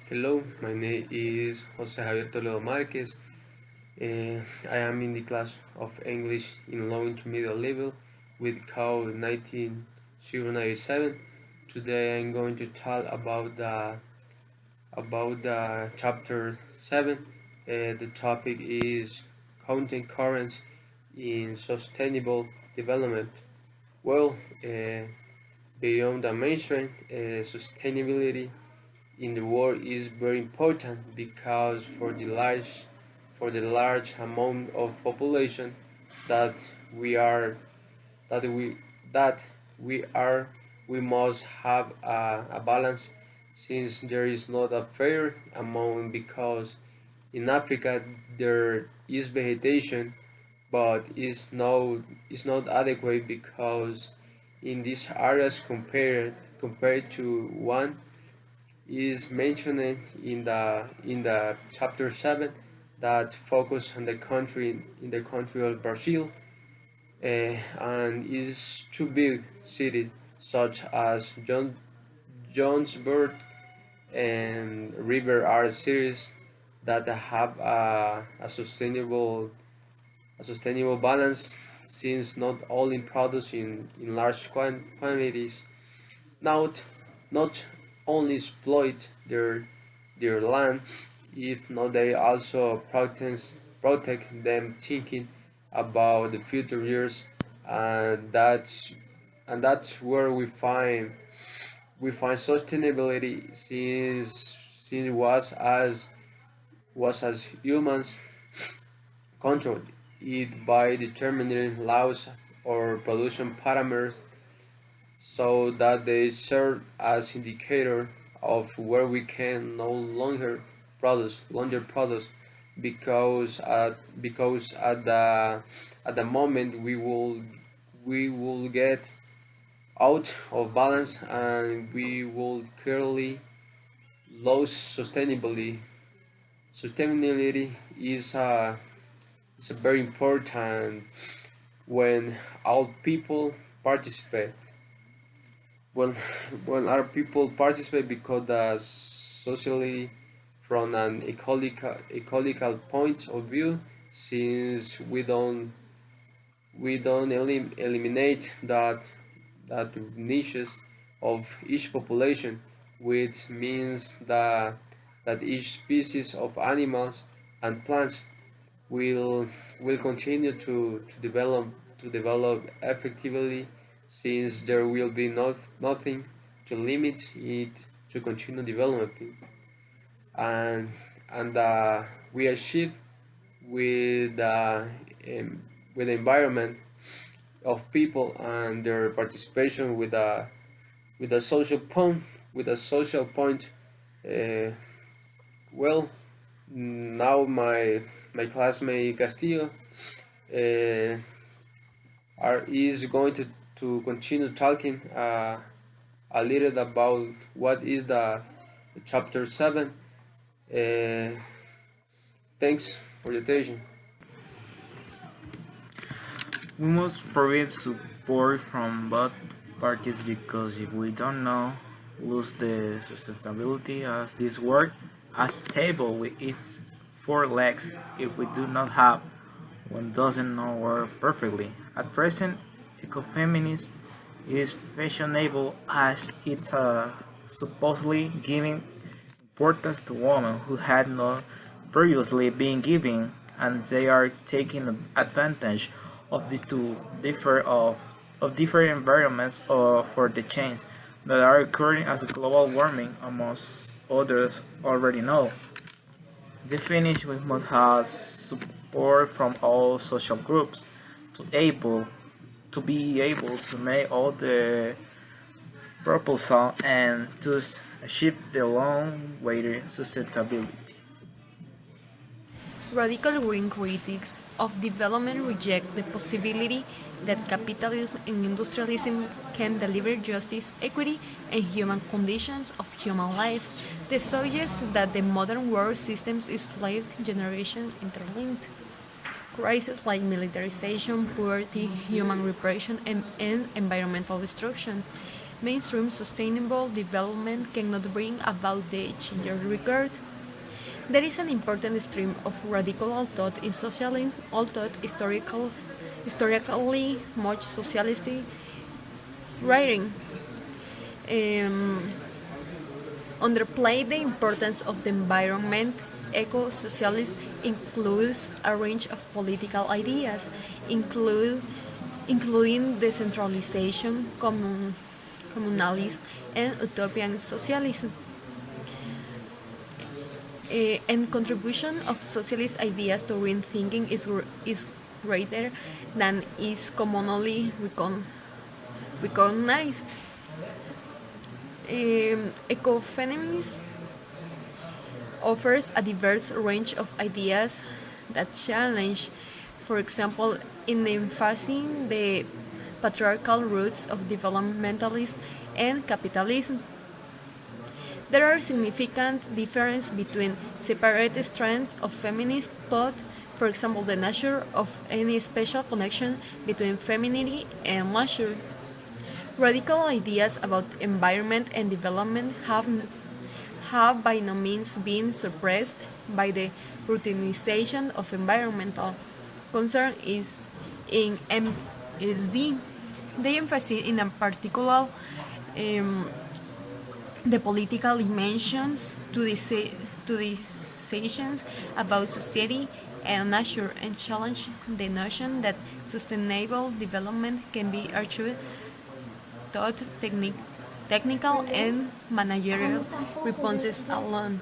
Hello, my name is Jose Javier Toledo Marquez. I am in the class of English in low intermediate level with code 19097. Today I'm going to talk about the chapter 7. The topic is content currents in sustainable development. Well, uh, beyond the mainstream, sustainability in the world is very important because for the large amount of population that we are that we that we are we must have a balance since there is not a fair amount because in Africa there is vegetation but is not adequate because in these areas compared to one is mentioned in the chapter 7 that focus on the country of Brazil, and is two big cities such as Johannesburg and River are cities that have a sustainable balance since not only produced in large quantities not not only exploit their land, if not they also protect them thinking about the future years, and that's where we find sustainability since was as humans control it by determining laws or production parameters so that they serve as indicator of where we can no longer produce because at the moment we will get out of balance and we will clearly lose sustainability. Sustainability is a very important when all people participate when when our people participate because socially from an ecological point of view, since we don't eliminate that niches of each population, which means that each species of animals and plants will will continue to develop effectively since there will be nothing to limit it to continue developing, and we achieve with um, with the environment of people and their participation with a social point. uh, well, now my classmate Castillo uh, is going to continue talking a little about what is the chapter 7. Uh, Thanks for your attention. We must provide support from both parties because if we don't know, lose the sustainability as this word, as table with its four legs if we do not have one doesn't know work perfectly. At present, ecofeminism is fashionable as it's supposedly giving importance to women who had not previously been given, and they are taking advantage of these to of different environments for the change that are occurring as global warming, amongst others already know. The finish we must have support from all social groups to be able to make all the proposal and thus achieve the long-awaited sustainability. Radical green critics of development reject the possibility that capitalism and industrialism can deliver justice, equity, and human conditions of human life. They suggest that the modern world system is flawed, generations interlinked. Crises like militarization, poverty, human repression, and environmental destruction mainstream sustainable development cannot bring about the changes required. There is an important stream of radical thought in socialism, although historically much socialist writing um, underplay the importance of the environment. Eco-socialism includes a range of political ideas, including decentralization, communalism, and utopian socialism. And contribution of socialist ideas to green thinking is greater than is commonly recognized. Ecofeminism offers a diverse range of ideas that challenge, for example, in emphasizing the patriarchal roots of developmentalism and capitalism. There are significant differences between separate strands of feminist thought, for example, the nature of any special connection between femininity and leisure. Radical ideas about environment and development have by no means been suppressed by the routinization of environmental concern is in MSD. They emphasize in a particular um, the political dimensions to decisions about society and nature and challenge the notion that sustainable development can be achieved through technical and managerial responses alone.